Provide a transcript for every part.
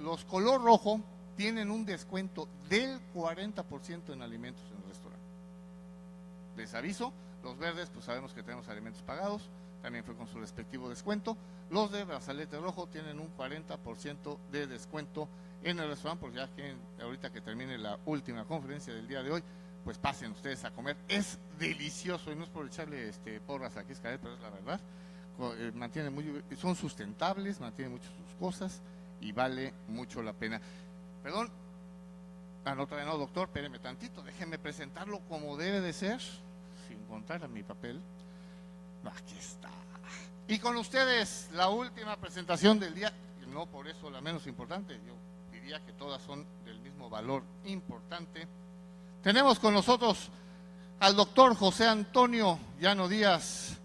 los color rojo tienen un descuento del 40% en alimentos en el restaurante. Les aviso, los verdes pues sabemos que tenemos alimentos pagados, también fue con su respectivo descuento. Los de brazalete rojo tienen un 40% de descuento en el restaurante, porque ya que ahorita que termine la última conferencia del día de hoy, pues pasen ustedes a comer. Es delicioso, y no es por echarle porras aquí, Xcaret, pero es la verdad. Son sustentables, mantienen mucho sus cosas y vale mucho la pena. Perdón, todavía no, doctor, espéreme tantito, déjenme presentarlo como debe de ser, sin contar a mi papel. Aquí está. Y con ustedes, la última presentación del día, no por eso la menos importante, yo diría que todas son del mismo valor importante. Tenemos con nosotros al doctor José Antonio Llano Díaz.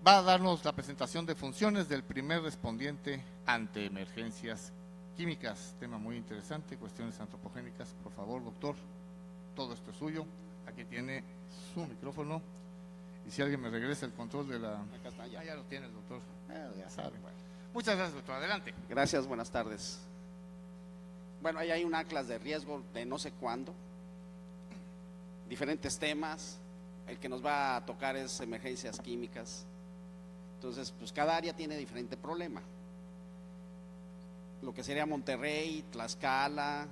Va a darnos la presentación de funciones del primer respondiente ante emergencias químicas. Tema muy interesante, cuestiones antropogénicas. Por favor, doctor, todo esto es suyo. Aquí tiene su micrófono. Y si alguien me regresa el control de la... Acá está, ya lo tiene el doctor. Ya sabe. Bueno. Muchas gracias, doctor. Adelante. Gracias, buenas tardes. Bueno, ahí hay un atlas de riesgo de no sé cuándo. Diferentes temas. El que nos va a tocar es emergencias químicas. Entonces, pues cada área tiene diferente problema. Lo que sería Monterrey, Tlaxcala,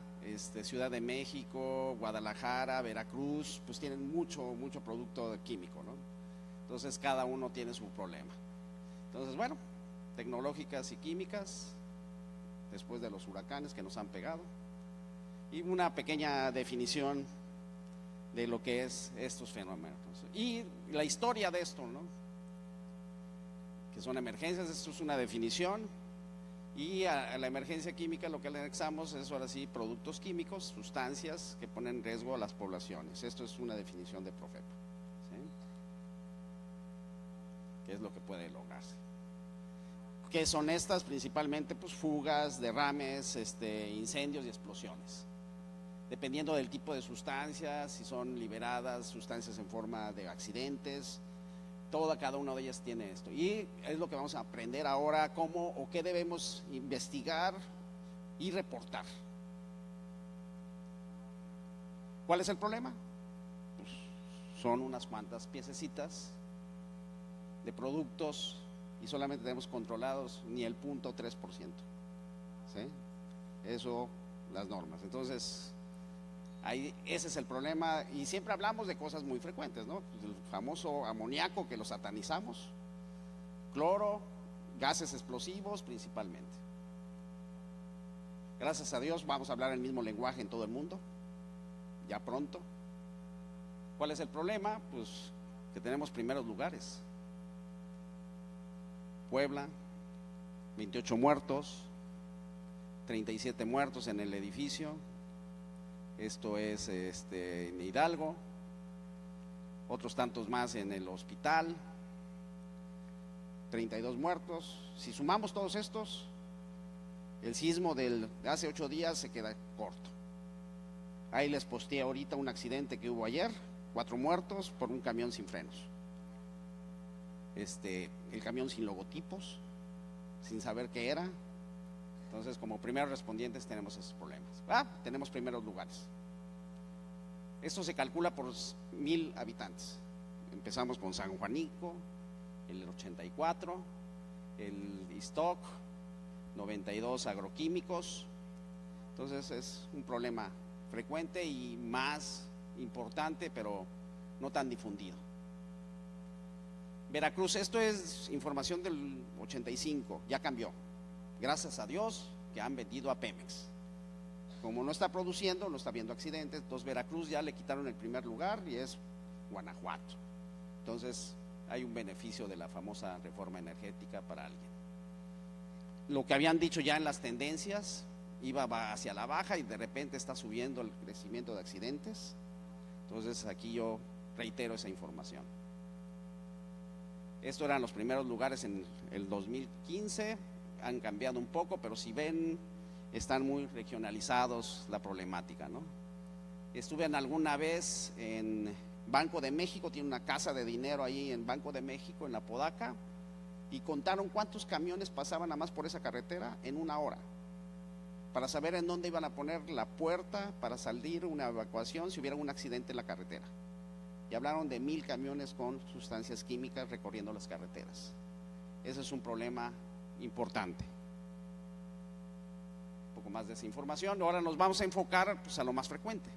Ciudad de México, Guadalajara, Veracruz, pues tienen mucho producto químico, ¿no? Entonces cada uno tiene su problema. Entonces, bueno, tecnológicas y químicas, después de los huracanes que nos han pegado, y una pequeña definición de lo que es estos fenómenos y la historia de esto, ¿no? Que son emergencias, esto es una definición. Y a la emergencia química lo que le anexamos es ahora sí productos químicos, sustancias que ponen en riesgo a las poblaciones. Esto es una definición de Profepa, ¿sí? ¿Qué es lo que puede lograrse? ¿Qué son estas? Principalmente pues fugas, derrames, incendios y explosiones. Dependiendo del tipo de sustancias, si son liberadas sustancias en forma de accidentes, cada una de ellas tiene esto, y es lo que vamos a aprender ahora, cómo o qué debemos investigar y reportar. ¿Cuál es el problema? Pues son unas cuantas piececitas de productos y solamente tenemos controlados ni el 0.3%, ¿sí? Eso, las normas. Entonces ahí, ese es el problema, y siempre hablamos de cosas muy frecuentes, ¿no? El famoso amoníaco que lo satanizamos, cloro, gases explosivos principalmente. Gracias a Dios vamos a hablar el mismo lenguaje en todo el mundo, ya pronto. ¿Cuál es el problema? Pues que tenemos primeros lugares. Puebla, 28 muertos, 37 muertos en el edificio. Esto es en Hidalgo, otros tantos más en el hospital, 32 muertos. Si sumamos todos estos, el sismo de hace 8 días se queda corto. Ahí les posteé ahorita un accidente que hubo ayer, 4 muertos por un camión sin frenos. El camión sin logotipos, sin saber qué era. Entonces, como primeros respondientes tenemos esos problemas. Tenemos primeros lugares. Esto se calcula por 1000 habitantes. Empezamos con San Juanico, el 84, el Iztoc, 92 agroquímicos. Entonces es un problema frecuente y más importante, pero no tan difundido. Veracruz, esto es información del 85, ya cambió. Gracias a Dios que han vendido a Pemex. Como no está produciendo, no está viendo accidentes, entonces Veracruz ya le quitaron el primer lugar y es Guanajuato. Entonces hay un beneficio de la famosa reforma energética para alguien. Lo que habían dicho ya en las tendencias iba hacia la baja y de repente está subiendo el crecimiento de accidentes. Entonces aquí yo reitero esa información. Estos eran los primeros lugares en el 2015, han cambiado un poco, pero si ven, están muy regionalizados la problemática, ¿no? Estuve alguna vez en Banco de México, tiene una casa de dinero ahí en Banco de México, en la Podaca, y contaron cuántos camiones pasaban nada más por esa carretera en una hora. para saber en dónde iban a poner la puerta para salir una evacuación si hubiera un accidente en la carretera. Y hablaron de 1000 camiones con sustancias químicas recorriendo las carreteras. Ese es un problema importante. Un poco más de esa información. Ahora nos vamos a enfocar pues, a lo más frecuente.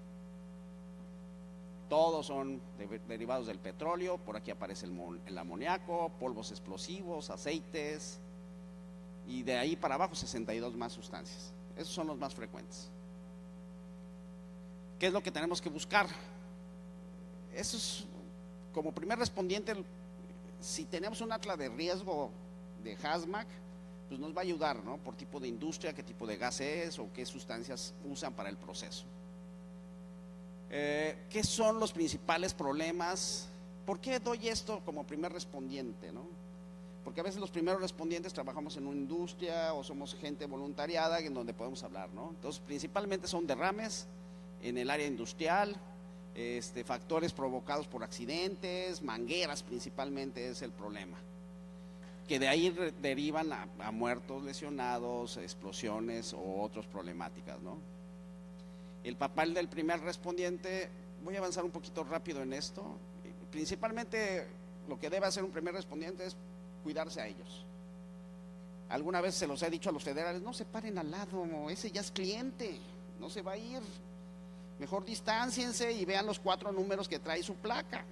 Todos son derivados del petróleo. Por aquí aparece el amoníaco, polvos explosivos, aceites, y de ahí para abajo 62 más sustancias. Esos son los más frecuentes. ¿Qué es lo que tenemos que buscar? Eso es como primer respondiente. Si tenemos un atlas de riesgo de HAZMAC, pues nos va a ayudar, ¿no? Por tipo de industria, qué tipo de gas es o qué sustancias usan para el proceso. ¿Qué son los principales problemas? ¿Por qué doy esto como primer respondiente, no? Porque a veces los primeros respondientes trabajamos en una industria o somos gente voluntariada en donde podemos hablar, ¿no? Entonces, principalmente son derrames en el área industrial, factores provocados por accidentes, mangueras principalmente es el problema, que de ahí derivan a muertos, lesionados, explosiones o otras problemáticas, ¿no? El papel del primer respondiente, voy a avanzar un poquito rápido en esto. Principalmente lo que debe hacer un primer respondiente es cuidarse a ellos. Alguna vez se los he dicho a los federales: no se paren al lado, ese ya es cliente, no se va a ir, mejor distánciense y vean los 4 números que trae su placa.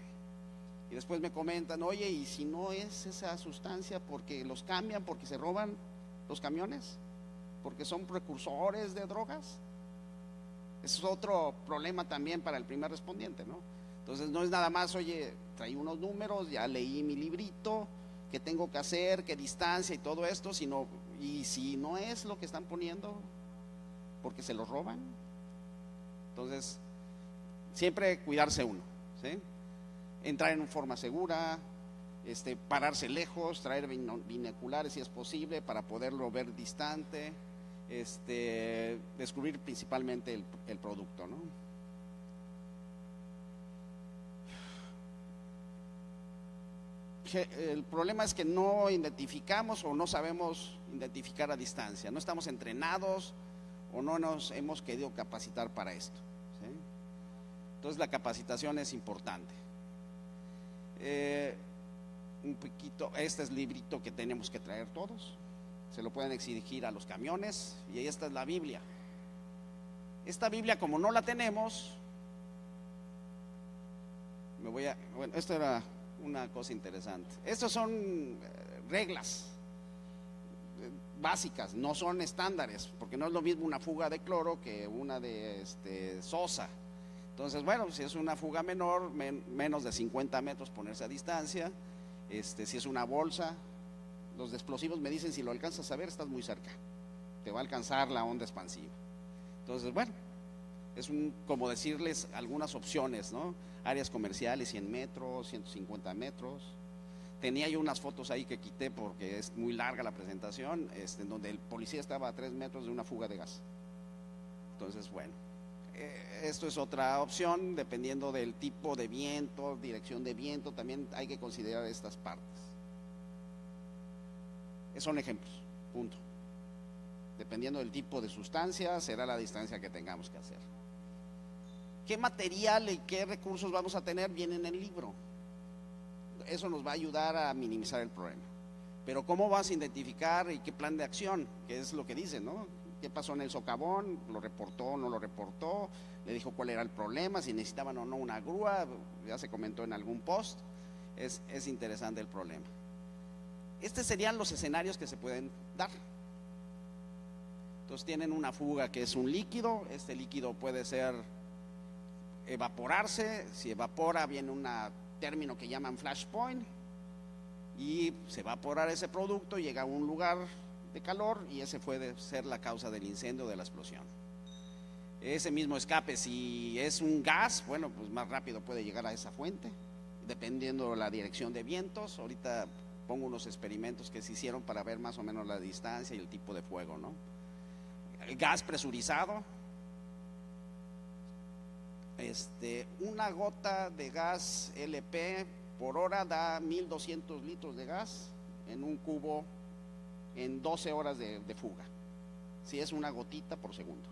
Y después me comentan: oye, ¿y si no es esa sustancia porque los cambian, porque se roban los camiones, porque son precursores de drogas? Ese es otro problema también para el primer respondiente, ¿no? Entonces no es nada más: oye, traí unos números, ya leí mi librito, qué tengo que hacer, qué distancia y todo esto, sino, y si no es lo que están poniendo porque se los roban. Entonces siempre cuidarse uno, ¿sí? Entrar en forma segura, pararse lejos, traer binoculares si es posible para poderlo ver distante, descubrir principalmente el producto, ¿no? El problema es que no identificamos o no sabemos identificar a distancia, no estamos entrenados o no nos hemos querido capacitar para esto, ¿sí? Entonces la capacitación es importante. Un poquito, este es el librito que tenemos que traer todos, se lo pueden exigir a los camiones, y ahí esta es la Biblia. Esta Biblia, como no la tenemos, bueno, esto era una cosa interesante. Estas son reglas básicas, no son estándares, porque no es lo mismo una fuga de cloro que una de sosa. Entonces, bueno, si es una fuga menor, menos de 50 metros ponerse a distancia. Si es una bolsa, los explosivos me dicen: si lo alcanzas a ver, estás muy cerca, te va a alcanzar la onda expansiva. Entonces, bueno, es como decirles algunas opciones, ¿no? Áreas comerciales, 100 metros, 150 metros. Tenía yo unas fotos ahí que quité porque es muy larga la presentación, en donde el policía estaba a 3 metros de una fuga de gas. Entonces, bueno, esto es otra opción, dependiendo del tipo de viento, dirección de viento, también hay que considerar estas partes. Son ejemplos, punto. Dependiendo del tipo de sustancia, será la distancia que tengamos que hacer. ¿Qué material y qué recursos vamos a tener? Viene en el libro. Eso nos va a ayudar a minimizar el problema. Pero ¿cómo vas a identificar y qué plan de acción? Que es lo que dice, ¿no? ¿Qué pasó en el socavón? ¿Lo reportó, no lo reportó? ¿Le dijo cuál era el problema? ¿Si necesitaban o no una grúa? Ya se comentó en algún post. Es interesante el problema. Estos serían los escenarios que se pueden dar. Entonces tienen una fuga que es un líquido. Este líquido puede ser evaporarse. Si evapora, viene un término que llaman flashpoint, y se evapora ese producto, llega a un lugar de calor, y ese puede ser la causa del incendio o de la explosión. Ese mismo escape, si es un gas, bueno, pues más rápido puede llegar a esa fuente, dependiendo de la dirección de vientos. Ahorita pongo unos experimentos que se hicieron para ver más o menos la distancia y el tipo de fuego, ¿no? El gas presurizado, una gota de gas LP por hora da 1200 litros de gas en un cubo en 12 horas de fuga. si es una gotita por segundo,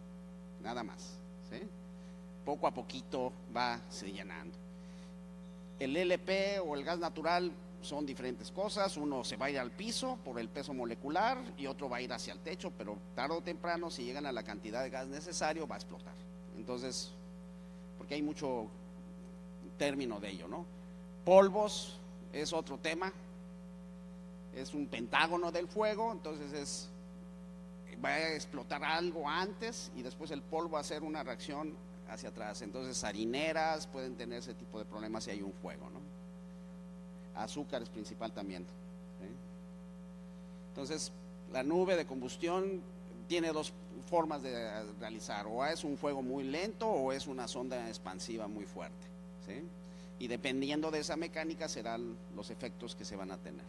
nada más, ¿sí? Poco a poquito va se llenando. El LP o el gas natural son diferentes cosas, uno se va a ir al piso por el peso molecular y otro va a ir hacia el techo, pero tarde o temprano, si llegan a la cantidad de gas necesario, va a explotar. Entonces, porque hay mucho término de ello, ¿no? Polvos es otro tema, es un pentágono del fuego, entonces va a explotar algo antes y después el polvo va a hacer una reacción hacia atrás. Entonces harineras pueden tener ese tipo de problemas si hay un fuego, ¿no? Azúcares principal también, ¿sí? Entonces la nube de combustión tiene dos formas de realizar, o es un fuego muy lento o es una sonda expansiva muy fuerte, ¿sí? Y dependiendo de esa mecánica serán los efectos que se van a tener.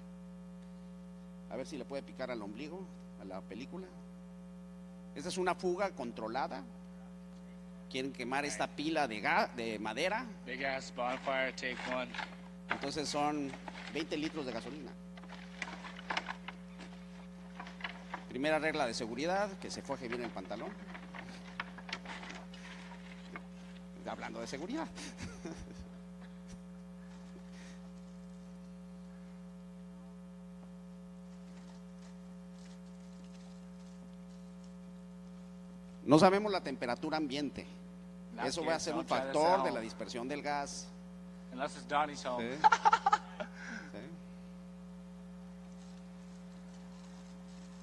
A ver si le puede picar al ombligo a la película. Esta es una fuga controlada. Quieren quemar esta pila de madera. Big ass bonfire, take one. Entonces son 20 litros de gasolina. Primera regla de seguridad, que se foje bien el pantalón. Hablando de seguridad. No sabemos la temperatura ambiente. Eso va a ser un factor de la dispersión del gas. Unless it's Donnie's home. ¿Sí? ¿Sí?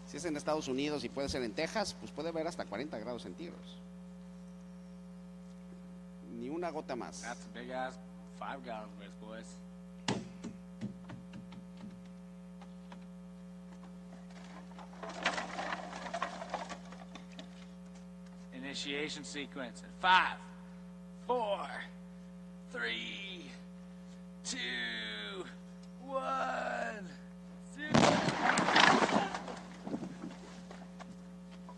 Si es en Estados Unidos y puede ser en Texas, pues puede haber hasta 40 grados centígrados. Ni una gota más. That's a big ass 5-gallon worth, boys. Initiation sequence at 5, 4, 3, 2, 1, 0.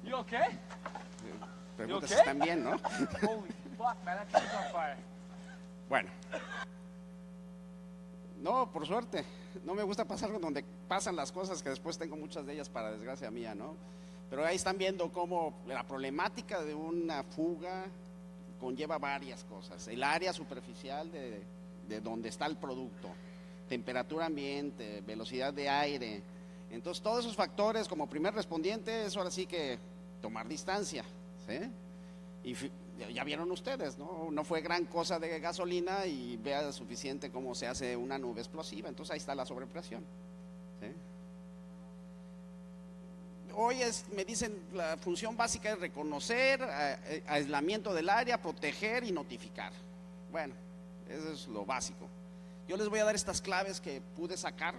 You okay? Preguntas ¿You si okay? están bien, ¿no? Holy fuck, man, that thing's on fire. Bueno. No, por suerte. No me gusta pasar donde pasan las cosas, que después tengo muchas de ellas para desgracia mía, ¿no? Pero ahí están viendo cómo la problemática de una fuga conlleva varias cosas. El área superficial de donde está el producto, temperatura ambiente, velocidad de aire. Entonces todos esos factores, como primer respondiente, es ahora sí que tomar distancia, ¿sí? Y ya vieron ustedes, ¿no? No fue gran cosa de gasolina y vea suficiente cómo se hace una nube explosiva. Entonces ahí está la sobrepresión, ¿sí? Hoy me dicen, la función básica es reconocer, aislamiento del área, proteger y notificar. Bueno, eso es lo básico. Yo les voy a dar estas claves que pude sacar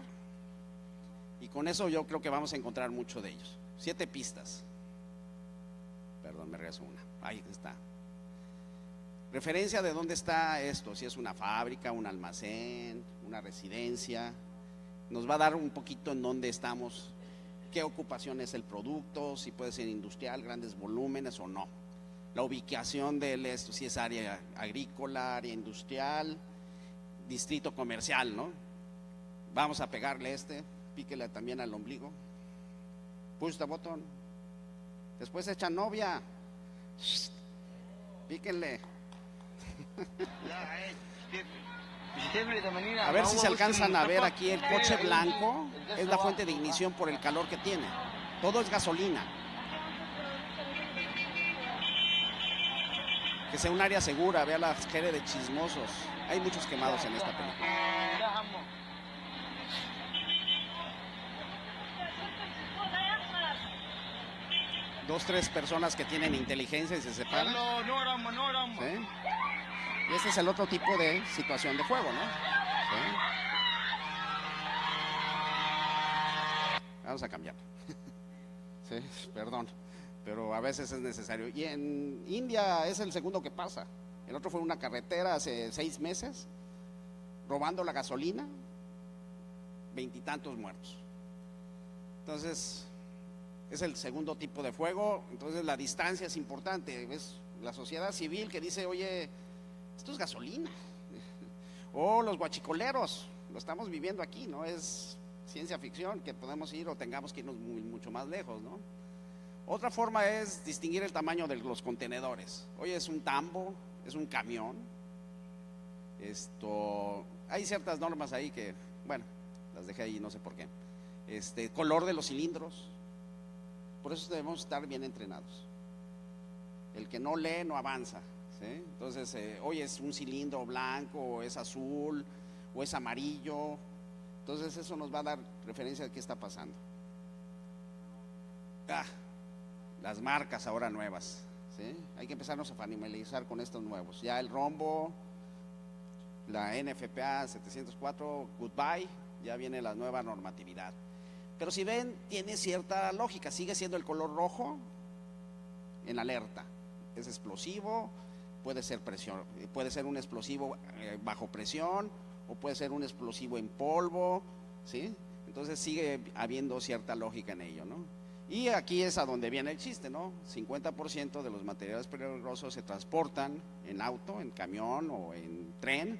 y con eso yo creo que vamos a encontrar mucho de ellos. 7 pistas. Perdón, me regreso una. Ahí está. Referencia de dónde está esto, si es una fábrica, un almacén, una residencia. Nos va a dar un poquito en dónde estamos, qué ocupación es el producto, si puede ser industrial, grandes volúmenes o no. La ubicación de esto, si es área agrícola, área industrial, distrito comercial, ¿no? Vamos a pegarle píquele también al ombligo. Push the button. Después echa novia. Píquenle. A ver si se alcanzan a ver aquí el coche blanco. Es la fuente de ignición por el calor que tiene. Todo es gasolina. Que sea un área segura. Vea la serie de chismosos. Hay muchos quemados en esta película. 2, 3 personas que tienen inteligencia y se separan. ¿Sí? Y este es el otro tipo de situación de fuego, ¿no? ¿Sí? Vamos a cambiar. Sí, perdón, pero a veces es necesario. Y en India es el segundo que pasa. El otro fue en una carretera hace 6 meses, robando la gasolina, 20 y tantos muertos. Entonces, es el segundo tipo de fuego. Entonces la distancia es importante. ¿Ves? La sociedad civil que dice, oye, esto es gasolina. O los guachicoleros, lo estamos viviendo aquí, no es ciencia ficción que podemos ir o tengamos que irnos mucho más lejos, ¿no? Otra forma es distinguir el tamaño de los contenedores. Oye, es un tambo, es un camión. Hay ciertas normas ahí que, bueno, las dejé ahí, no sé por qué. Color de los cilindros. Por eso debemos estar bien entrenados. El que no lee no avanza, ¿sí? Entonces, oye, es un cilindro blanco, o es azul, o es amarillo. Entonces eso nos va a dar referencia de qué está pasando. Las marcas ahora nuevas, ¿sí? Hay que empezarnos a familiarizar con estos nuevos. Ya el rombo, la NFPA 704, goodbye, ya viene la nueva normatividad. Pero si ven, tiene cierta lógica, sigue siendo el color rojo en alerta. Es explosivo, puede ser presión, puede ser un explosivo bajo presión, o puede ser un explosivo en polvo, ¿sí? Entonces sigue habiendo cierta lógica en ello, ¿no? Y aquí es a donde viene el chiste, ¿no? 50% de los materiales peligrosos se transportan en auto, en camión o en tren.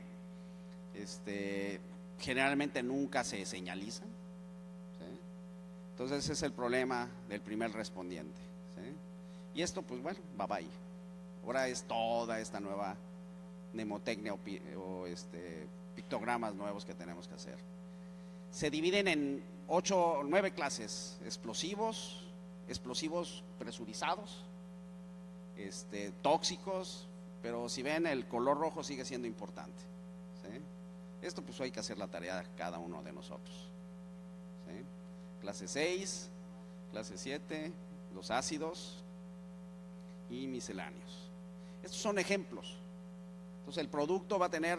Generalmente nunca se señalizan, ¿sí? Entonces ese es el problema del primer respondiente, ¿sí? Y esto, pues bueno, bye bye. Ahora es toda esta nueva mnemotecnia o pictogramas nuevos que tenemos que hacer. Se dividen en 8 o 9 clases: explosivos, explosivos presurizados, tóxicos, pero si ven, el color rojo sigue siendo importante, ¿sí? Esto pues hay que hacer la tarea cada uno de nosotros, ¿sí? Clase 6, clase 7, los ácidos y misceláneos. Estos son ejemplos. Entonces el producto va a tener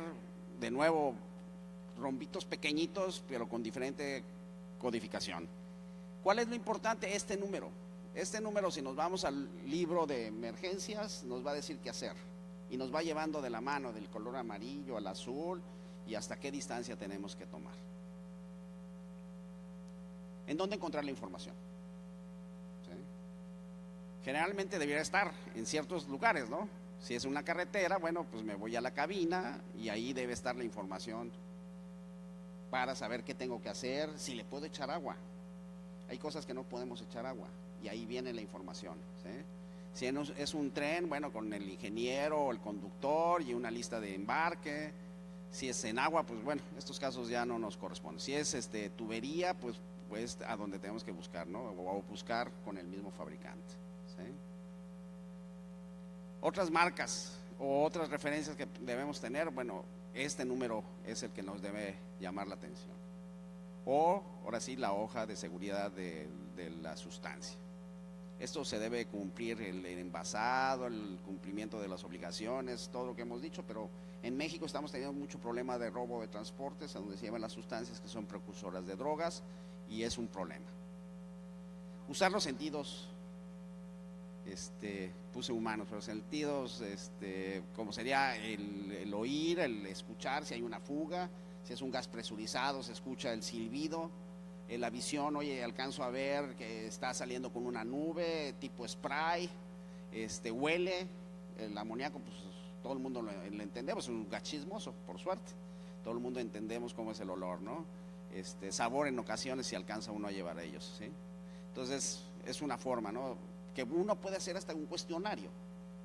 de nuevo rombitos pequeñitos, pero con diferente codificación. ¿Cuál es lo importante? Este número, si nos vamos al libro de emergencias, nos va a decir qué hacer, y nos va llevando de la mano del color amarillo al azul y hasta qué distancia tenemos que tomar. ¿En dónde encontrar la información? ¿Sí? Generalmente debería estar en ciertos lugares, ¿no? Si es una carretera, bueno, pues me voy a la cabina y ahí debe estar la información para saber qué tengo que hacer, si le puedo echar agua. Hay cosas que no podemos echar agua y ahí viene la información, ¿sí? Si es un tren, bueno, con el ingeniero o el conductor y una lista de embarque. Si es en agua, pues bueno, estos casos ya no nos corresponden. Si es tubería, pues a donde tenemos que buscar, ¿no? O buscar con el mismo fabricante, ¿sí? Otras marcas o otras referencias que debemos tener, bueno, este número es el que nos debe llamar la atención. O, ahora sí, la hoja de seguridad de la sustancia. Esto se debe cumplir el envasado, el cumplimiento de las obligaciones, todo lo que hemos dicho, pero en México estamos teniendo mucho problema de robo de transportes, a donde se llevan las sustancias que son precursoras de drogas, y es un problema. Usar los sentidos, puse humanos, pero sentidos, como sería el oír, el escuchar, si hay una fuga, si es un gas presurizado, se escucha el silbido. La visión, oye, alcanzo a ver que está saliendo con una nube tipo spray, huele, el amoníaco, pues todo el mundo lo entendemos, es un gas chismoso, por suerte, todo el mundo entendemos cómo es el olor, ¿no? Sabor en ocasiones si alcanza uno a llevar a ellos, ¿sí? Entonces es una forma, ¿no? Que uno puede hacer hasta un cuestionario.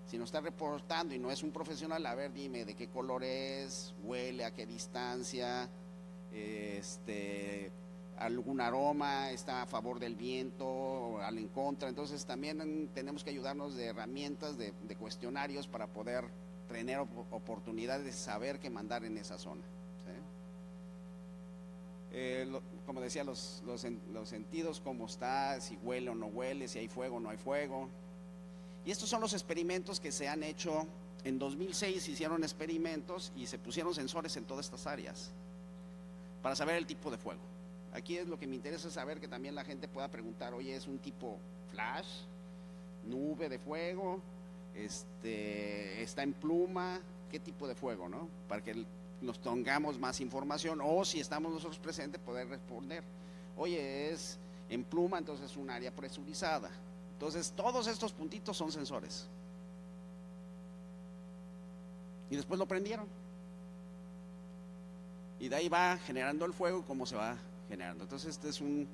Si nos está reportando y no es un profesional, a ver, dime de qué color es, huele, a qué distancia, algún aroma, está a favor del viento o al en contra. Entonces también tenemos que ayudarnos de herramientas, de cuestionarios para poder tener oportunidades de saber qué mandar en esa zona, ¿sí? Como decía, los sentidos, cómo está, si huele o no huele, si hay fuego o no hay fuego. Y estos son los experimentos que se han hecho. En 2006 se hicieron experimentos y se pusieron sensores en todas estas áreas para saber el tipo de fuego. Aquí es lo que me interesa, saber que también la gente pueda preguntar, oye, ¿es un tipo flash, nube de fuego, está en pluma? ¿Qué tipo de fuego, no? Para que nos tengamos más información, o si estamos nosotros presentes, poder responder, oye, es en pluma, entonces es un área presurizada. Entonces todos estos puntitos son sensores. Y después lo prendieron. Y de ahí va generando el fuego, cómo se va generando. Entonces este es un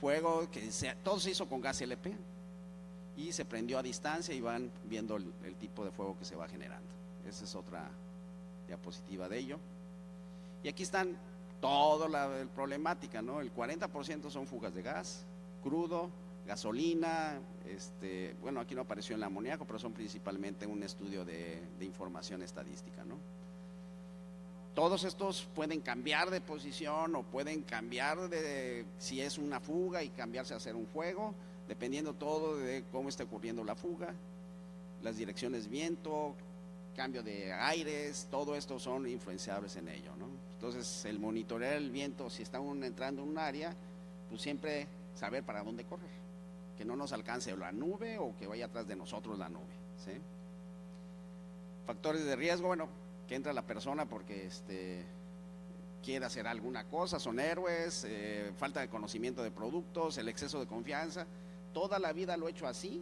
fuego que todo se hizo con gas LP. y se prendió a distancia y van viendo el tipo de fuego que se va generando. Esa es otra diapositiva de ello. Y aquí están toda la problemática, ¿no? El 40% son fugas de gas, crudo, gasolina, bueno, aquí no apareció el amoníaco, pero son principalmente un estudio de información estadística, ¿no? Todos estos pueden cambiar de posición o pueden cambiar de si es una fuga y cambiarse a hacer un fuego, dependiendo todo de cómo está ocurriendo la fuga, las direcciones viento, cambio de aires, todo esto son influenciables en ello, ¿no? Entonces, el monitorear el viento, si está entrando en un área, pues siempre saber para dónde correr, que no nos alcance la nube o que vaya atrás de nosotros la nube, ¿sí? Factores de riesgo, bueno, que entra la persona porque quiere hacer alguna cosa, son héroes, falta de conocimiento de productos, el exceso de confianza. Toda la vida lo he hecho así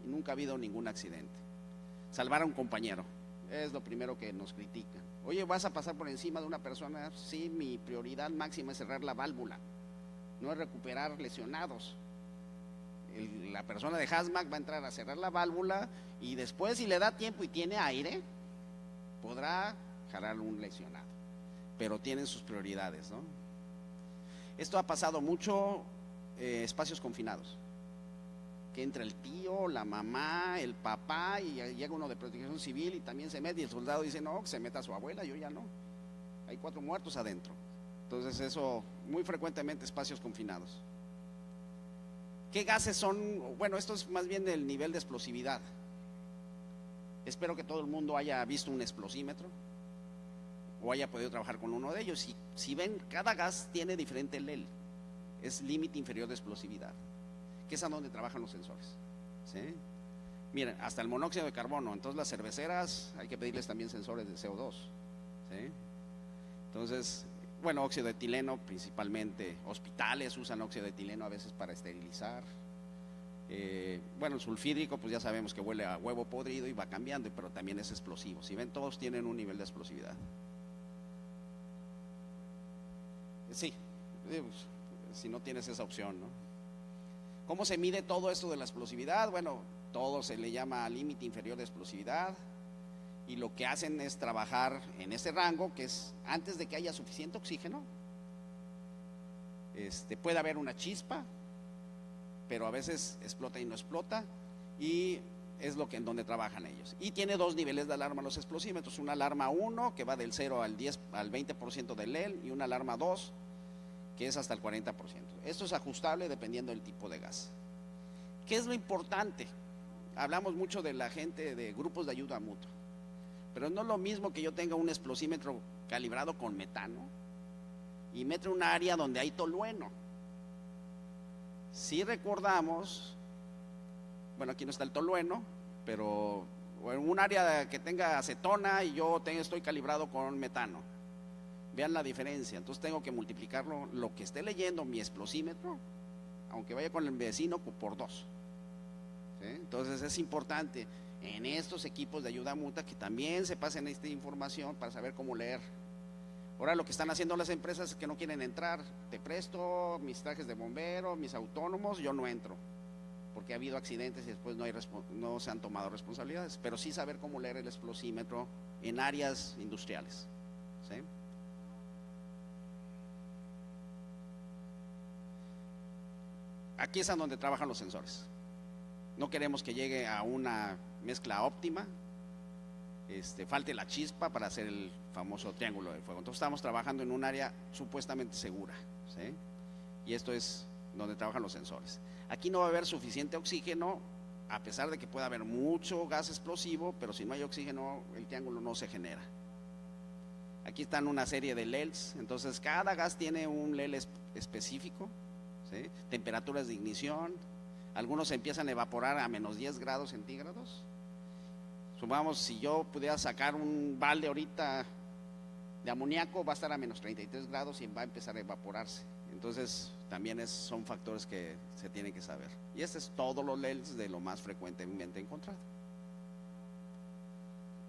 y nunca ha habido ningún accidente. Salvar a un compañero es lo primero que nos critican. Oye, ¿vas a pasar por encima de una persona? Sí, mi prioridad máxima es cerrar la válvula, no es recuperar lesionados. La persona de hazmat va a entrar a cerrar la válvula y después, si le da tiempo y tiene aire, podrá jalar un lesionado, pero tienen sus prioridades, ¿no? Esto ha pasado mucho, espacios confinados, que entra el tío, la mamá, el papá y llega uno de protección civil y también se mete y el soldado dice no, que se meta a su abuela, yo ya no, hay 4 muertos adentro. Entonces eso, muy frecuentemente espacios confinados. ¿Qué gases son? Bueno, esto es más bien del nivel de explosividad. Espero que todo el mundo haya visto un explosímetro o haya podido trabajar con uno de ellos. Si ven, cada gas tiene diferente LEL, es límite inferior de explosividad, que es a donde trabajan los sensores, ¿sí? Miren, hasta el monóxido de carbono. Entonces las cerveceras hay que pedirles también sensores de CO2, ¿sí? Entonces, bueno, óxido de etileno principalmente, hospitales usan óxido de etileno a veces para esterilizar. Bueno, el sulfídrico pues ya sabemos que huele a huevo podrido y va cambiando, pero también es explosivo. Si ven, todos tienen un nivel de explosividad. Sí, si no tienes esa opción, ¿no? ¿Cómo se mide todo esto de la explosividad? Bueno, todo se le llama límite inferior de explosividad y lo que hacen es trabajar en ese rango, que es antes de que haya suficiente oxígeno. Puede haber una chispa, pero a veces explota y no explota, y es lo que en donde trabajan ellos. Y tiene 2 niveles de alarma los explosímetros, una alarma 1 que va del 0 al 10 al 20% del LEL y una alarma 2 que es hasta el 40%. Esto es ajustable dependiendo del tipo de gas. ¿Qué es lo importante? Hablamos mucho de la gente de grupos de ayuda mutua, pero no es lo mismo que yo tenga un explosímetro calibrado con metano y metre un área donde hay tolueno. Si recordamos, bueno, aquí no está el tolueno, pero en un área que tenga acetona y yo estoy calibrado con metano, vean la diferencia. Entonces tengo que multiplicarlo, lo que esté leyendo mi explosímetro, aunque vaya con el vecino, por 2, ¿sí? Entonces es importante en estos equipos de ayuda mutua que también se pasen esta información para saber cómo leer. Ahora lo que están haciendo las empresas es que no quieren entrar. Te presto mis trajes de bombero, mis autónomos, yo no entro, porque ha habido accidentes y después no se han tomado responsabilidades. Pero sí saber cómo leer el explosímetro en áreas industriales, ¿sí? Aquí es a donde trabajan los sensores. No queremos que llegue a una mezcla óptima, falte la chispa para hacer el famoso triángulo de fuego. Entonces estamos trabajando en un área supuestamente segura, ¿sí? Y esto es donde trabajan los sensores. Aquí no va a haber suficiente oxígeno, a pesar de que pueda haber mucho gas explosivo, pero si no hay oxígeno, el triángulo no se genera. Aquí están una serie de LELs, entonces cada gas tiene un LEL específico, ¿sí? Temperaturas de ignición, algunos empiezan a evaporar a menos 10 grados centígrados. Supongamos, si yo pudiera sacar un balde ahorita de amoníaco, va a estar a menos 33 grados y va a empezar a evaporarse. Entonces también son factores que se tienen que saber. Y este es todos los LELs de lo más frecuentemente encontrado.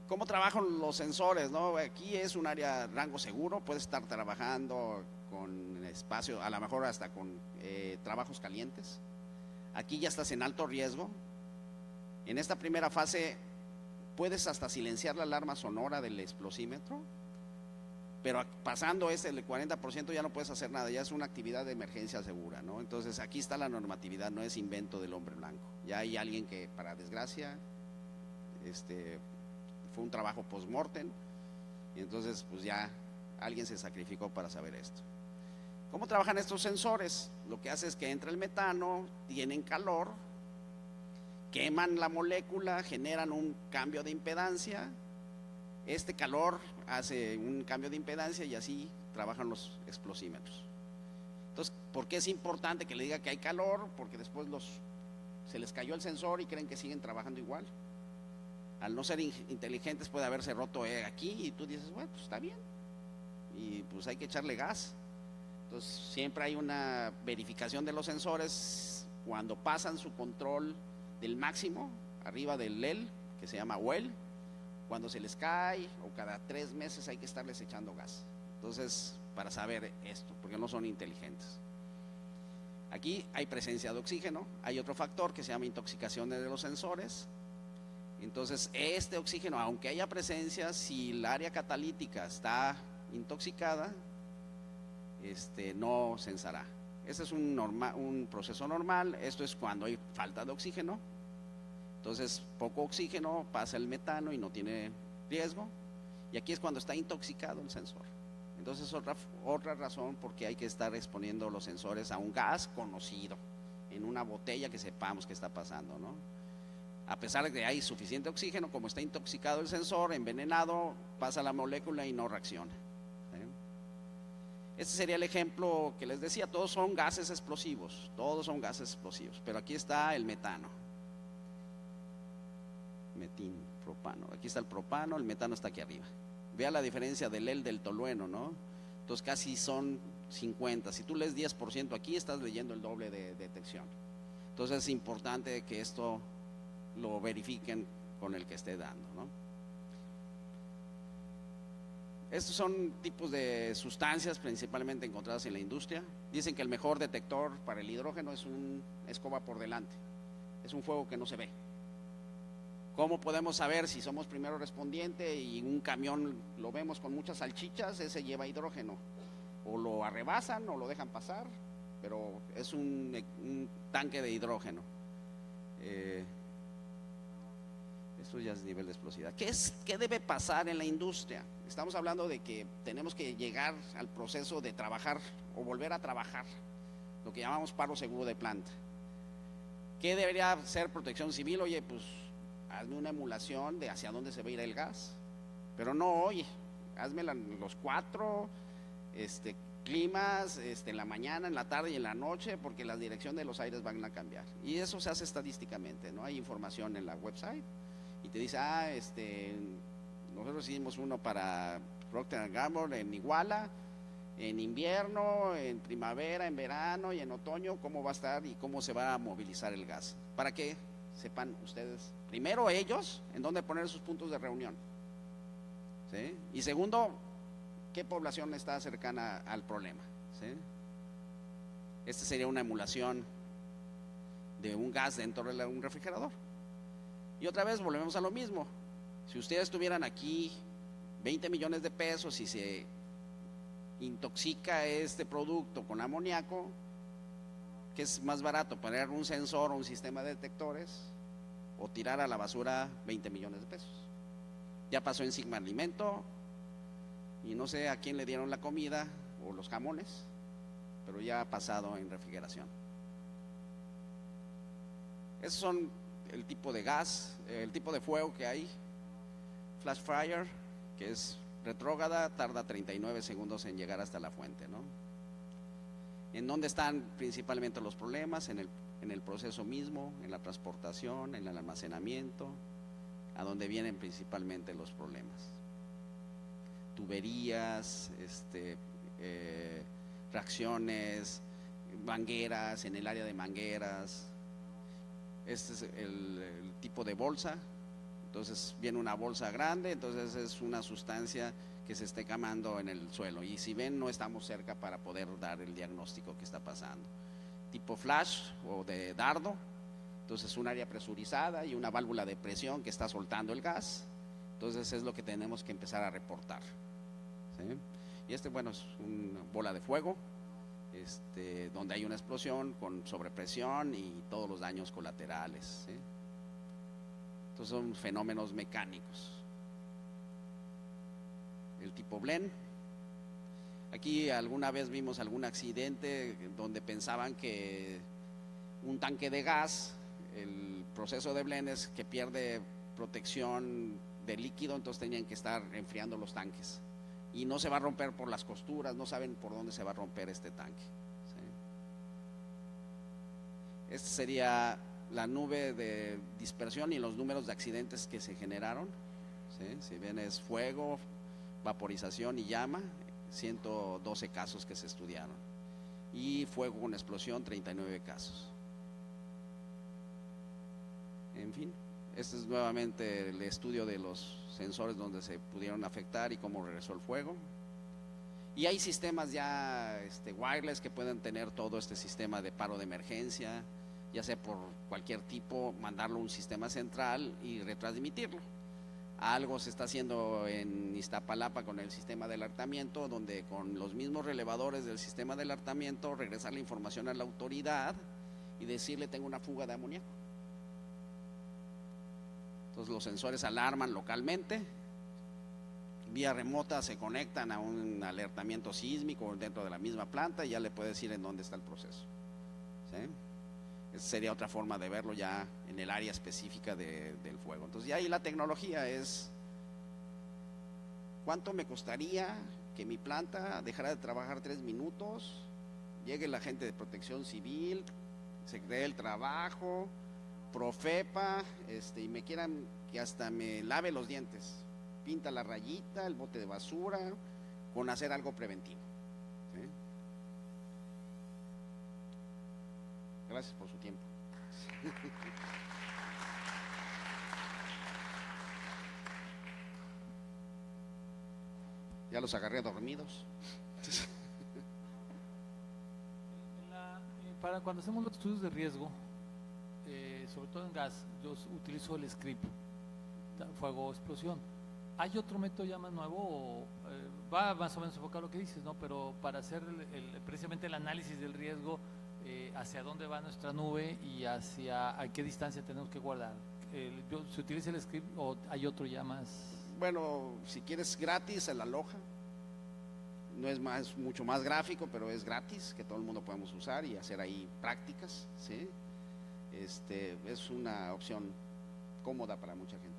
¿Cómo trabajan los sensores, no? Aquí es un área rango seguro, puedes estar trabajando con espacio, a lo mejor hasta con trabajos calientes. Aquí ya estás en alto riesgo, En esta primera fase puedes hasta silenciar la alarma sonora del explosímetro, pero pasando el 40% ya no puedes hacer nada, ya es una actividad de emergencia segura, ¿no? Entonces aquí está la normatividad, no es invento del hombre blanco. Ya hay alguien que, para desgracia, fue un trabajo post-mortem, y entonces pues ya alguien se sacrificó para saber esto. ¿Cómo trabajan estos sensores? Lo que hace es que entra el metano, tienen calor, queman la molécula, generan un cambio de impedancia. Este calor hace un cambio de impedancia y así trabajan los explosímetros. Entonces, ¿por qué es importante que le diga que hay calor? Porque después se les cayó el sensor y creen que siguen trabajando igual. Al no ser inteligentes puede haberse roto aquí y tú dices, bueno, pues está bien. Y pues hay que echarle gas. Entonces, siempre hay una verificación de los sensores cuando pasan su control del máximo, arriba del LEL, que se llama WEL. Cuando se les cae o cada 3 meses hay que estarles echando gas. Entonces, para saber esto, porque no son inteligentes. Aquí hay presencia de oxígeno, hay otro factor que se llama intoxicación de los sensores. Entonces, este oxígeno, aunque haya presencia, si el área catalítica está intoxicada, no sensará. Este es un proceso normal. Esto es cuando hay falta de oxígeno. Entonces, poco oxígeno, pasa el metano y no tiene riesgo. Y aquí es cuando está intoxicado el sensor. Entonces, otra razón por qué hay que estar exponiendo los sensores a un gas conocido, en una botella que sepamos qué está pasando, ¿no? A pesar de que hay suficiente oxígeno, como está intoxicado el sensor, envenenado, pasa la molécula y no reacciona. Este sería el ejemplo que les decía, todos son gases explosivos, pero aquí está el metano. Propano. Aquí está el propano, el metano está aquí arriba. Vea la diferencia del tolueno, ¿no? Entonces casi son 50. Si tú lees 10% aquí, estás leyendo el doble de detección. Entonces es importante que esto lo verifiquen con el que esté dando, ¿no? Estos son tipos de sustancias principalmente encontradas en la industria. Dicen que el mejor detector para el hidrógeno es una escoba por delante. Es un fuego que no se ve. ¿Cómo podemos saber si somos primero respondiente y un camión lo vemos con muchas salchichas? Ese lleva hidrógeno. O lo arrebasan o lo dejan pasar, pero es un tanque de hidrógeno. Esto ya es nivel de explosividad. ¿Qué debe pasar en la industria? Estamos hablando de que tenemos que llegar al proceso de trabajar o volver a trabajar, lo que llamamos paro seguro de planta. ¿Qué debería ser protección civil? Oye, pues hazme una emulación de hacia dónde se va a ir el gas, pero no, oye, hazme los 4 climas, en la mañana, en la tarde y en la noche, porque la dirección de los aires van a cambiar. Y eso se hace estadísticamente, ¿no? Hay información en la website y te dice, nosotros hicimos uno para Procter & Gamble en Iguala, en invierno, en primavera, en verano y en otoño, cómo va a estar y cómo se va a movilizar el gas, para que sepan ustedes, primero ellos, en dónde poner sus puntos de reunión, ¿sí? Y segundo, qué población está cercana al problema, ¿sí? Esta sería una emulación de un gas dentro de un refrigerador. Y otra vez volvemos a lo mismo. Si ustedes tuvieran aquí 20 millones de pesos y se intoxica este producto con amoníaco, ¿qué es más barato? ¿Poner un sensor o un sistema de detectores o tirar a la basura 20 millones de pesos? Ya pasó en Sigma Alimento y no sé a quién le dieron la comida o los jamones, pero ya ha pasado en refrigeración. Esos son el tipo de gas, el tipo de fuego que hay. Flash fire, que es retrógrada, tarda 39 segundos en llegar hasta la fuente, ¿no? ¿En dónde están principalmente los problemas? En el proceso mismo, en la transportación, en el almacenamiento, a donde vienen principalmente los problemas. Tuberías, reacciones, mangueras, en el área de mangueras. Este es el tipo de bolsa. Entonces viene una bolsa grande, entonces es una sustancia que se esté quemando en el suelo. Y si ven, no estamos cerca para poder dar el diagnóstico que está pasando. Tipo flash o de dardo, Entonces un área presurizada y una válvula de presión que está soltando el gas. Entonces es lo que tenemos que empezar a reportar, ¿sí? Y bueno, es una bola de fuego, donde hay una explosión con sobrepresión y todos los daños colaterales, ¿sí? Entonces son fenómenos mecánicos. El tipo Blen. Aquí alguna vez vimos algún accidente donde pensaban que un tanque de gas, el proceso de Blen es que pierde protección de líquido, entonces tenían que estar enfriando los tanques. Y no se va a romper por las costuras, no saben por dónde se va a romper este tanque, ¿sí? Esta sería la nube de dispersión y los números de accidentes que se generaron, ¿sí? Si ven, es fuego, vaporización y llama, 112 casos que se estudiaron. Y fuego con explosión, 39 casos. En fin, este es nuevamente el estudio de los sensores donde se pudieron afectar y cómo regresó el fuego. Y hay sistemas ya wireless que pueden tener todo este sistema de paro de emergencia, ya sea por cualquier tipo, mandarlo a un sistema central y retransmitirlo. Algo se está haciendo en Iztapalapa con el sistema de alertamiento, donde con los mismos relevadores del sistema de alertamiento regresar la información a la autoridad y decirle: tengo una fuga de amoníaco. Entonces los sensores alarman localmente, vía remota se conectan a un alertamiento sísmico dentro de la misma planta y ya le puede decir en dónde está el proceso, ¿sí? Esa sería otra forma de verlo ya en el área específica del fuego. Entonces ya ahí la tecnología es: ¿cuánto me costaría que mi planta dejara de trabajar 3 minutos, llegue la gente de protección civil, se cree el trabajo, Profepa, y me quieran que hasta me lave los dientes, pinta la rayita, el bote de basura, con hacer algo preventivo, ¿sí? Gracias por su tiempo. Ya los agarré dormidos. Para cuando hacemos los estudios de riesgo, sobre todo en gas, yo utilizo el script, fuego o explosión. ¿Hay otro método ya más nuevo? O, va más o menos enfocado a lo que dices, ¿no? Pero para hacer precisamente el análisis del riesgo, hacia dónde va nuestra nube y hacia a qué distancia tenemos que guardar. ¿Se utiliza el script o hay otro ya más? Bueno, si quieres gratis, el Aloha. No es mucho más gráfico, pero es gratis, que todo el mundo podemos usar y hacer ahí prácticas, ¿sí? Es una opción cómoda para mucha gente,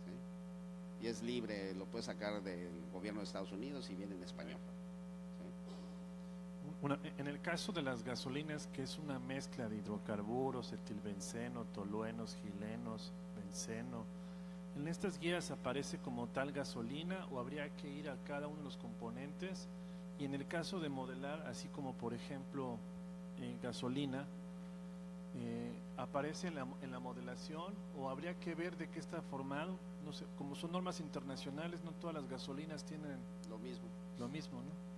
¿sí? Y es libre, lo puedes sacar del gobierno de Estados Unidos y viene en español, ¿sí? En el caso de las gasolinas, que es una mezcla de hidrocarburos, etilbenceno, toluenos, gilenos, benceno, ¿en estas guías aparece como tal gasolina o habría que ir a cada uno de los componentes? Y en el caso de modelar, así como por ejemplo gasolina, ¿aparece en la modelación o habría que ver de qué está formado? No sé, como son normas internacionales, no todas las gasolinas tienen lo mismo, ¿no?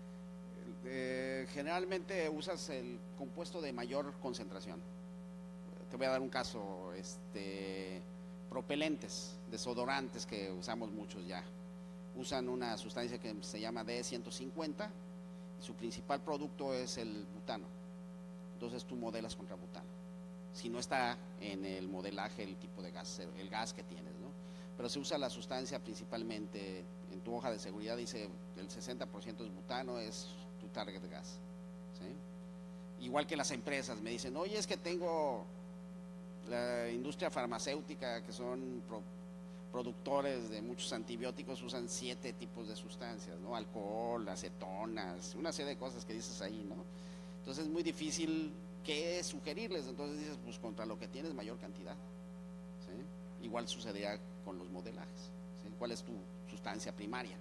Generalmente usas el compuesto de mayor concentración. Te voy a dar un caso, propelentes, desodorantes que usamos muchos ya. Usan una sustancia que se llama D150 y su principal producto es el butano. Entonces tú modelas contra butano. Si no está en el modelaje el tipo de gas, el gas que tienes, ¿no? Pero se usa la sustancia principalmente, en tu hoja de seguridad dice el 60% es butano, es tu target gas, ¿sí? Igual que las empresas me dicen: oye, es que tengo la industria farmacéutica que son productores de muchos antibióticos, usan 7 tipos de sustancias, ¿no? Alcohol, acetonas, una serie de cosas que dices ahí, ¿no? Entonces es muy difícil qué sugerirles. Entonces dices, pues contra lo que tienes mayor cantidad, ¿sí? Igual sucedería con los modelajes, ¿sí? ¿Cuál es tu sustancia primaria?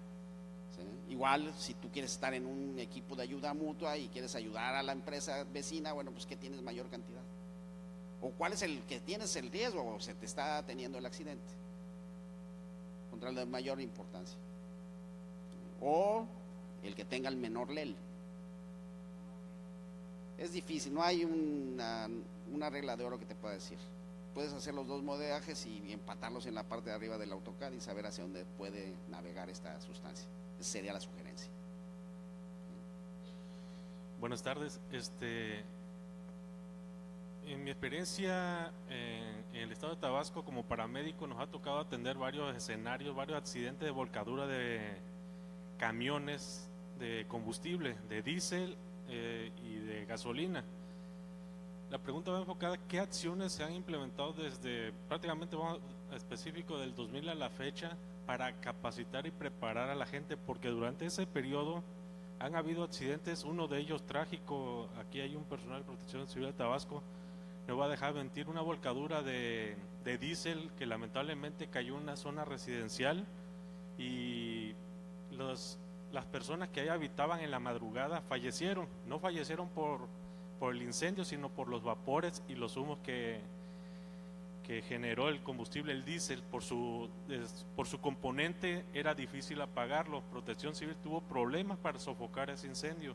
¿Sí? Igual si tú quieres estar en un equipo de ayuda mutua y quieres ayudar a la empresa vecina, bueno, pues ¿qué tienes mayor cantidad? ¿O cuál es el que tienes el riesgo o se te está teniendo el accidente? Contra el de mayor importancia. O el que tenga el menor LEL. Es difícil, no hay una regla de oro que te pueda decir. puedes hacer los dos modelajes y empatarlos en la parte de arriba del AutoCAD y saber hacia dónde puede navegar esta sustancia. Esa sería la sugerencia. Buenas tardes. En mi experiencia en el estado de Tabasco como paramédico nos ha tocado atender varios escenarios, varios accidentes de volcadura de camiones de combustible, de diésel y de gasolina. La pregunta va enfocada: ¿qué acciones se han implementado desde prácticamente, vamos específico, del 2000 a la fecha para capacitar y preparar a la gente? Porque durante ese periodo han habido accidentes, uno de ellos trágico. Aquí hay un personal de protección civil de Tabasco, no va a dejar mentir, una volcadura de diésel que lamentablemente cayó en una zona residencial y las personas que ahí habitaban en la madrugada fallecieron. No fallecieron por el incendio, sino por los vapores y los humos que generó el combustible, el diésel. Por su componente era difícil apagarlo. Protección Civil tuvo problemas para sofocar ese incendio.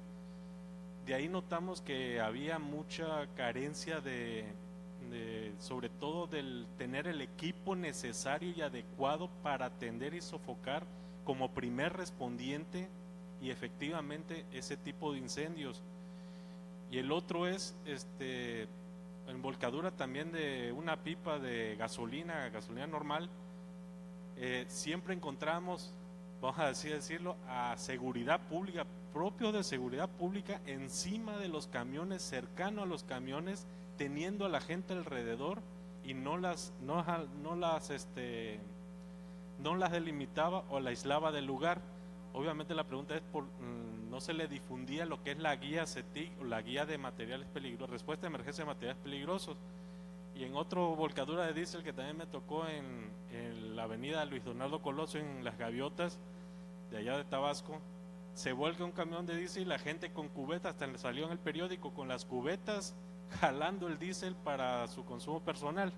De ahí notamos que había mucha carencia sobre todo del tener el equipo necesario y adecuado para atender y sofocar como primer respondiente y efectivamente ese tipo de incendios. Y el otro es en volcadura también de una pipa de gasolina normal. Siempre encontramos, vamos a decirlo, a seguridad pública, propio de seguridad pública, encima de los camiones, cercano a los camiones, teniendo a la gente alrededor, y no las delimitaba o la aislaba del lugar. Obviamente la pregunta es, ¿no se le difundía lo que es la guía CETIC o la guía de materiales peligrosos, respuesta de emergencia de materiales peligrosos? Y en otro volcadura de diésel que también me tocó en la avenida Luis Donaldo Colosio, en Las Gaviotas, de allá de Tabasco, se vuelca un camión de diésel y la gente con cubetas, hasta le salió en el periódico, con las cubetas jalando el diésel para su consumo personal,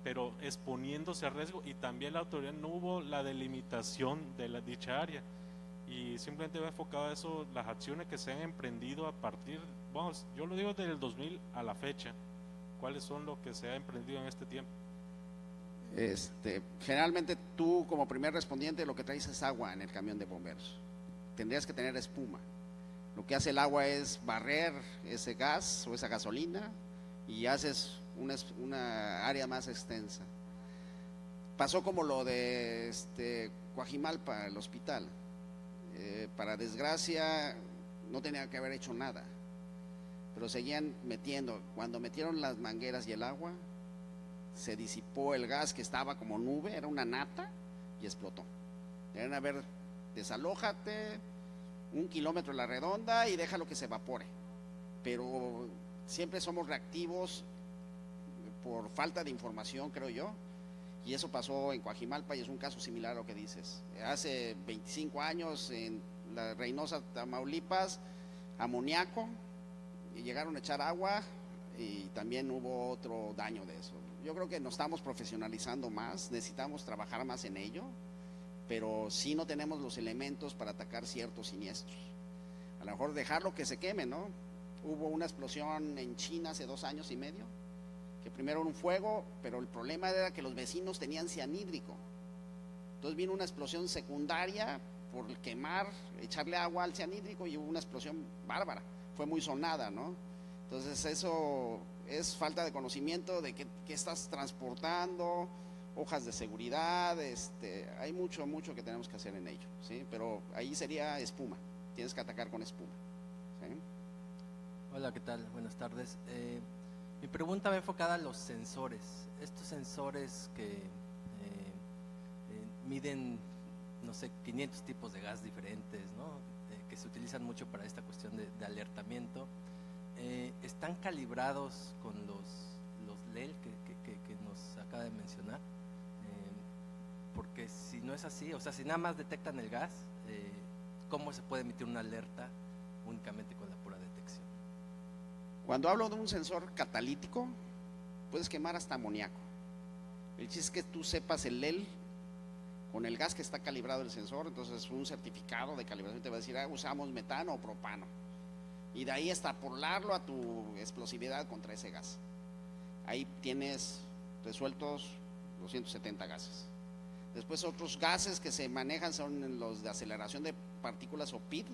pero exponiéndose a riesgo, y también la autoridad no hubo la delimitación de dicha área. Y simplemente va enfocado a eso, las acciones que se han emprendido a partir, vamos, yo lo digo desde el 2000 a la fecha. ¿Cuáles son los que se ha emprendido en este tiempo? Generalmente tú como primer respondiente lo que traes es agua en el camión de bomberos. Tendrías que tener espuma. Lo que hace el agua es barrer ese gas o esa gasolina y haces una área más extensa. Pasó como lo de Coajimalpa, el hospital. Para desgracia no tenía que haber hecho nada, pero seguían metiendo. Cuando metieron las mangueras y el agua, se disipó el gas que estaba como nube, era una nata, y explotó. Deben haber, desalójate 1 kilómetro a la redonda y déjalo que se evapore. Pero siempre somos reactivos por falta de información, creo yo. Y eso pasó en Coajimalpa y es un caso similar a lo que dices. Hace 25 años en la Reynosa, Tamaulipas, amoníaco, y llegaron a echar agua y también hubo otro daño de eso. Yo creo que nos estamos profesionalizando más, necesitamos trabajar más en ello, pero sí no tenemos los elementos para atacar ciertos siniestros. A lo mejor dejarlo que se queme, ¿no? Hubo una explosión en China hace 2 años y medio, que primero era un fuego, pero el problema era que los vecinos tenían cianhídrico. Entonces vino una explosión secundaria por quemar, echarle agua al cianhídrico, y hubo una explosión bárbara, fue muy sonada, ¿no? Entonces eso es falta de conocimiento de qué estás transportando, hojas de seguridad, hay mucho que tenemos que hacer en ello, ¿sí? Pero ahí sería espuma, tienes que atacar con espuma, ¿sí? Hola, ¿qué tal? Buenas tardes. Mi pregunta va enfocada a los sensores. Estos sensores que miden, no sé, 500 tipos de gas diferentes, ¿no? Que se utilizan mucho para esta cuestión de alertamiento. ¿Están calibrados con los LEL que nos acaba de mencionar? Porque si no es así, o sea, si nada más detectan el gas, ¿cómo se puede emitir una alerta únicamente con la pura detección? Cuando hablo de un sensor catalítico, puedes quemar hasta amoníaco. El chiste es que tú sepas el LEL con el gas que está calibrado el sensor. Entonces un certificado de calibración te va a decir, usamos metano o propano, y de ahí extrapolarlo a tu explosividad contra ese gas. Ahí tienes resueltos 270 gases. Después otros gases que se manejan son los de aceleración de partículas o PID.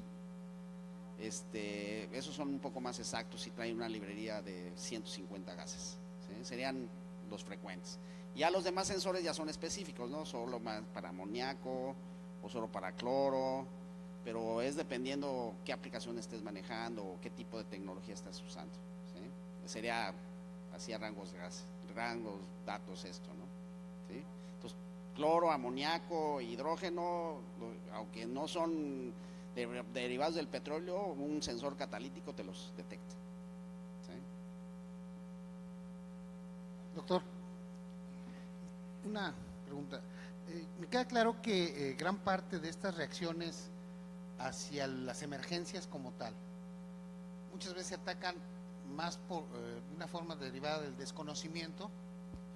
Esos son un poco más exactos y traen una librería de 150 gases, ¿sí? Serían los frecuentes. Ya los demás sensores ya son específicos, ¿no? Solo más para amoníaco o solo para cloro, pero es dependiendo qué aplicación estés manejando o qué tipo de tecnología estás usando, ¿sí? Sería así a rangos datos esto, ¿no? ¿Sí? Entonces, cloro, amoníaco, hidrógeno, aunque no son derivados del petróleo, un sensor catalítico te los detecta, ¿sí? Doctor, una pregunta. Me queda claro que gran parte de estas reacciones hacia las emergencias como tal, muchas veces se atacan más por una forma derivada del desconocimiento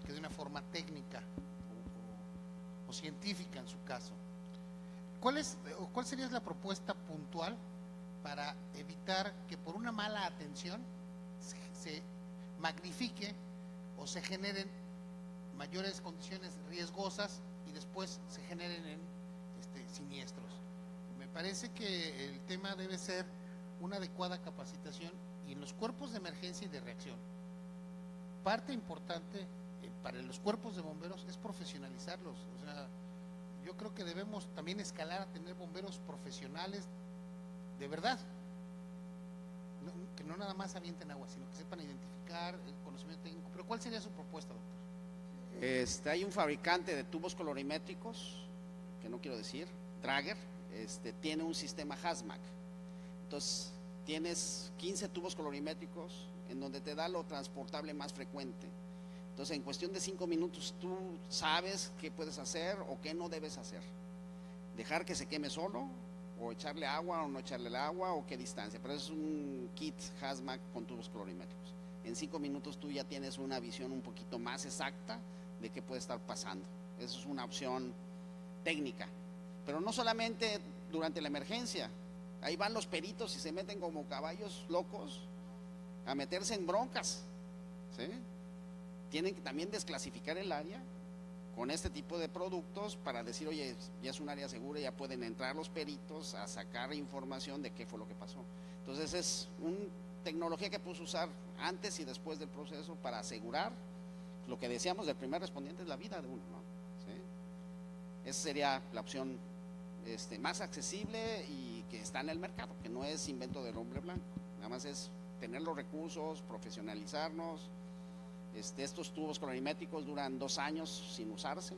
que de una forma técnica o científica en su caso. ¿Cuál sería la propuesta puntual para evitar que por una mala atención se magnifique o se generen mayores condiciones riesgosas y después se generen en siniestros? Me parece que el tema debe ser una adecuada capacitación y en los cuerpos de emergencia y de reacción. Parte importante para los cuerpos de bomberos es profesionalizarlos. O sea, yo creo que debemos también escalar a tener bomberos profesionales de verdad, que no nada más avienten agua, sino que sepan identificar el conocimiento técnico. Pero ¿cuál sería su propuesta, doctor? Hay un fabricante de tubos colorimétricos, que no quiero decir, Traeger, tiene un sistema HAZMAC. Entonces, tienes 15 tubos colorimétricos en donde te da lo transportable más frecuente. Entonces, en cuestión de 5 minutos tú sabes qué puedes hacer o qué no debes hacer. Dejar que se queme solo, o echarle agua o no echarle el agua, o qué distancia. Pero es un kit HAZMAC con tubos colorimétricos. En 5 minutos tú ya tienes una visión un poquito más exacta de qué puede estar pasando. Eso es una opción técnica. Pero no solamente durante la emergencia. Ahí van los peritos y se meten como caballos locos a meterse en broncas, ¿sí? Tienen que también desclasificar el área con este tipo de productos para decir, oye, ya es un área segura, ya pueden entrar los peritos a sacar información de qué fue lo que pasó. Entonces es una tecnología que puedes usar antes y después del proceso para asegurar lo que decíamos del primer respondiente, es la vida de uno, ¿no? ¿Sí? Esa sería la opción más accesible y que está en el mercado, que no es invento del hombre blanco, nada más es tener los recursos, profesionalizarnos. Estos tubos colorimétricos duran 2 años sin usarse,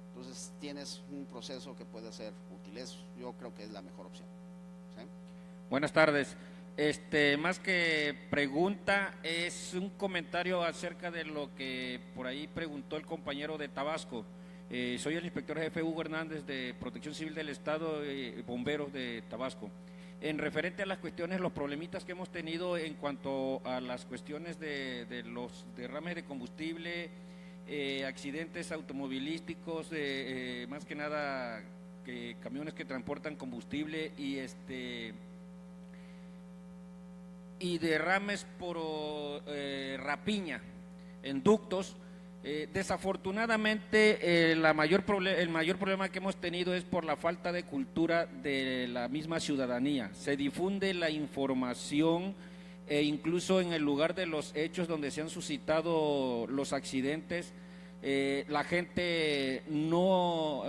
entonces tienes un proceso que puede ser útil. Yo creo que es la mejor opción, ¿sí? Buenas tardes. Más que pregunta, es un comentario acerca de lo que por ahí preguntó el compañero de Tabasco. Soy el inspector jefe Hugo Hernández de Protección Civil del Estado, Bomberos de Tabasco. En referente a las cuestiones, los problemitas que hemos tenido en cuanto a las cuestiones de los derrames de combustible, accidentes automovilísticos, más que nada camiones que transportan combustible y derrames por rapiña en ductos. Desafortunadamente el mayor problema que hemos tenido es por la falta de cultura de la misma ciudadanía. Se difunde la información e incluso en el lugar de los hechos donde se han suscitado los accidentes, la gente no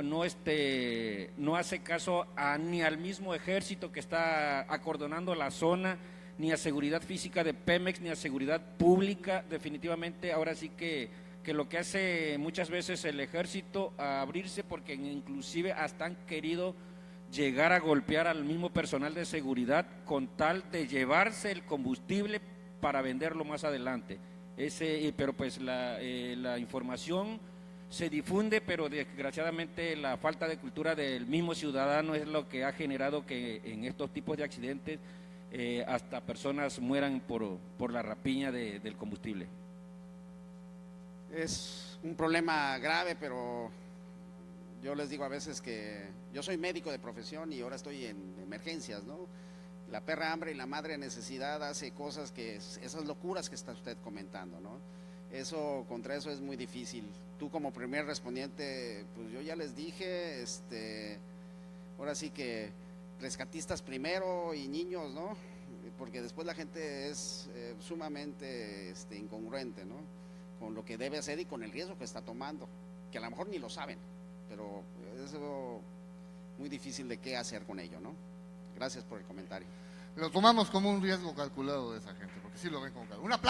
hace caso ni al mismo ejército que está acordonando la zona, ni a seguridad física de Pemex, ni a seguridad pública. Definitivamente ahora sí que lo que hace muchas veces el ejército a abrirse, porque inclusive hasta han querido llegar a golpear al mismo personal de seguridad con tal de llevarse el combustible para venderlo más adelante. Pero pues la información se difunde, pero desgraciadamente la falta de cultura del mismo ciudadano es lo que ha generado que en estos tipos de accidentes hasta personas mueran por la rapiña del combustible. Es un problema grave, pero yo les digo a veces que yo soy médico de profesión y ahora estoy en emergencias, ¿no? La perra hambre y la madre necesidad hace cosas esas locuras que está usted comentando, ¿no? Contra eso es muy difícil. Tú como primer respondiente, pues yo ya les dije, ahora sí que rescatistas primero y niños, ¿no? Porque después la gente es sumamente incongruente, ¿no? Con lo que debe hacer y con el riesgo que está tomando, que a lo mejor ni lo saben, pero es muy difícil de qué hacer con ello, ¿no? Gracias por el comentario. Lo tomamos como un riesgo calculado de esa gente, porque sí lo ven como calculado. Un aplauso.